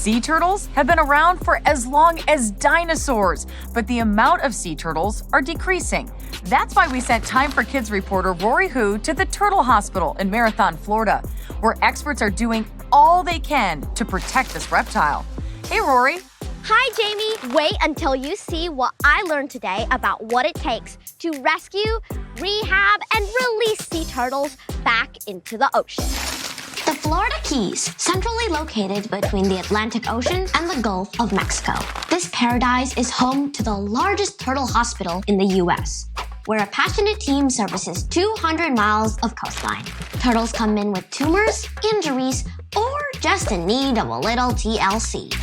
Sea turtles have been around for as long as dinosaurs, but the amount of sea turtles are decreasing. That's why we sent Time for Kids reporter Rory to the Turtle Hospital in Marathon, Florida, where experts are doing all they can to protect this reptile. Hey, Rory. Hi, Jamie. Wait until you see what I learned today about what it takes to rescue, rehab, and release sea turtles back into the ocean. The Florida Keys, centrally located between the Atlantic Ocean and the Gulf of Mexico. This paradise is home to the largest turtle hospital in the U.S., where a passionate team services 200 miles of coastline. Turtles come in with tumors, injuries, or just in need of a little TLC.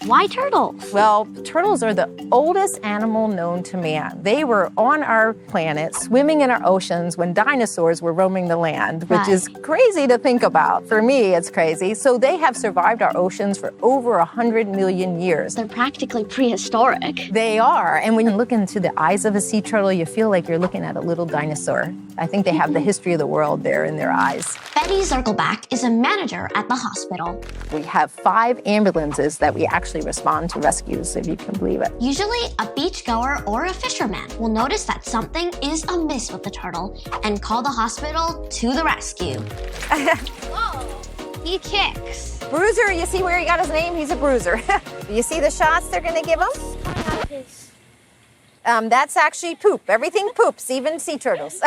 Why turtles? Well, turtles are the oldest animal known to man. They were on our planet, swimming in our oceans when dinosaurs were roaming the land, which is crazy to think about. For me, it's crazy. So they have survived our oceans for over 100 million years. They're practically prehistoric. They are. And when you look into the eyes of a sea turtle, you feel like you're looking at a little dinosaur. I think they have the history of the world there in their eyes. Betty Zirkelback is a manager at the hospital. We have 5 ambulances that we actually respond to rescues, if you can believe it. Usually, a beachgoer or a fisherman will notice that something is amiss with the turtle and call the hospital to the rescue. Whoa, he kicks. Bruiser, you see where he got his name? He's a bruiser. You see the shots they're going to give him? That's actually poop. Everything poops, even sea turtles.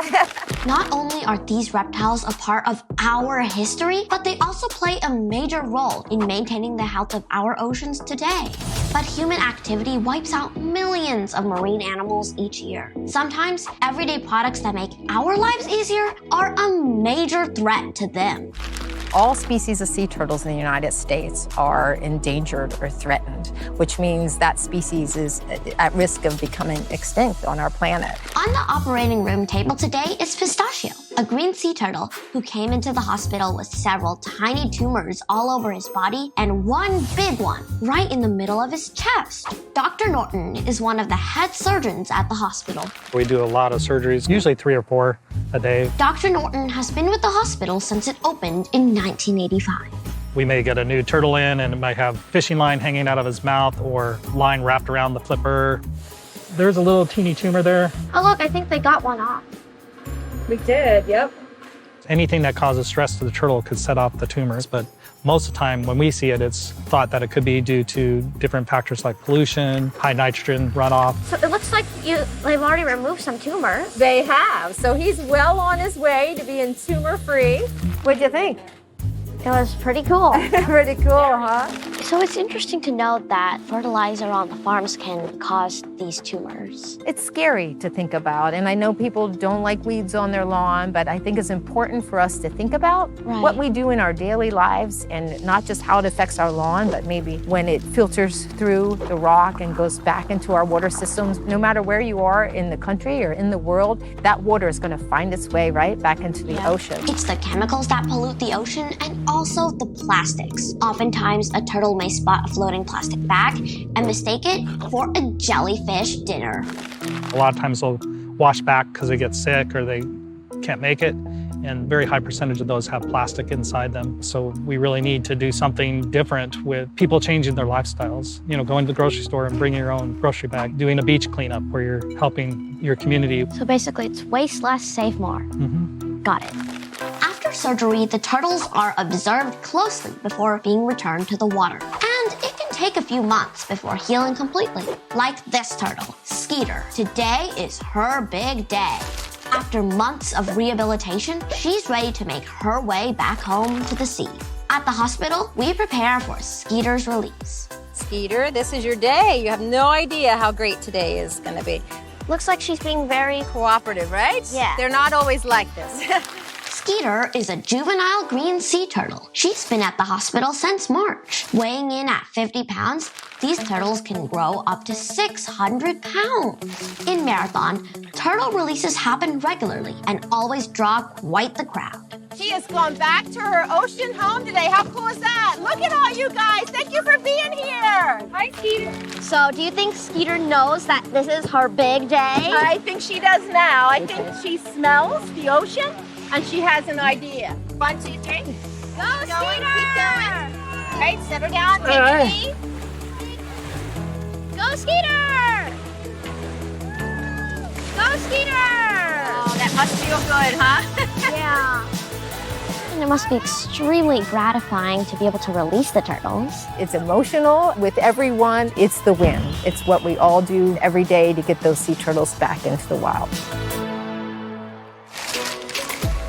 Not only are these reptiles a part of our history, but they also play a major role in maintaining the health of our oceans today. But human activity wipes out millions of marine animals each year. Sometimes, everyday products that make our lives easier are a major threat to them. All species of sea turtles in the United States are endangered or threatened, which means that species is at risk of becoming extinct on our planet. On the operating room table today is Pistachio, a green sea turtle who came into the hospital with several tiny tumors all over his body and one big one right in the middle of his chest. Dr. Norton is one of the head surgeons at the hospital. We do a lot of surgeries, usually 3 or 4 a day. Dr. Norton has been with the hospital since it opened in 1985. We may get a new turtle in and it might have fishing line hanging out of his mouth or line wrapped around the flipper. There's a little teeny tumor there. Oh, look, I think they got one off. We did, yep. Anything that causes stress to the turtle could set off the tumors, but most of the time when we see it, it's thought that it could be due to different factors like pollution, high nitrogen runoff. So it looks like they've already removed some tumors. They have. So he's well on his way to being tumor-free. What'd you think? It was pretty cool. Pretty cool, huh? So it's interesting to note that fertilizer on the farms can cause these tumors. It's scary to think about, and I know people don't like weeds on their lawn, but I think it's important for us to think about what we do in our daily lives and not just how it affects our lawn, but maybe when it filters through the rock and goes back into our water systems. No matter where you are in the country or in the world, that water is going to find its way right back into the ocean. It's the chemicals that pollute the ocean and also the plastics. Oftentimes, a turtle may spot a floating plastic bag and mistake it for a jellyfish dinner. A lot of times they'll wash back because they get sick or they can't make it, and a very high percentage of those have plastic inside them. So we really need to do something different with people changing their lifestyles. You know, going to the grocery store and bringing your own grocery bag, doing a beach cleanup where you're helping your community. So basically, it's waste less, save more. Got it. After surgery, the turtles are observed closely before being returned to the water. And it can take a few months before healing completely. Like this turtle, Skeeter. Today is her big day. After months of rehabilitation, she's ready to make her way back home to the sea. At the hospital, we prepare for Skeeter's release. Skeeter, this is your day. You have no idea how great today is going to be. Looks like she's being very Cooperative, right? Yeah. They're not always like this. Skeeter is a juvenile green sea turtle. She's been at the hospital since March. Weighing in at 50 pounds, these turtles can grow up to 600 pounds. In Marathon, turtle releases happen regularly and always draw quite the crowd. She has gone back to her ocean home today. How cool is that? Look at all you guys. Thank you for being here. Hi, Skeeter. So do you think Skeeter knows that this is her big day? I think she does now. I think she smells the ocean and she has an idea. 1, 2, 3. Go, Skeeter! Right, settle down. Take right. it easy. Go, Skeeter! Go, Skeeter! Oh, that must feel good, huh? Yeah. And it must be extremely gratifying to be able to release the turtles. It's emotional with everyone. It's the win. It's what we all do every day to get those sea turtles back into the wild.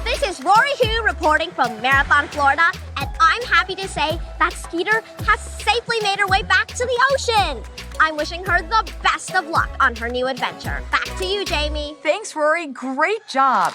This is Rory Hu reporting from Marathon, Florida, and I'm happy to say that Skeeter has safely made her way back to the ocean. I'm wishing her the best of luck on her new adventure. Back to you, Jamie. Thanks, Rory. Great job.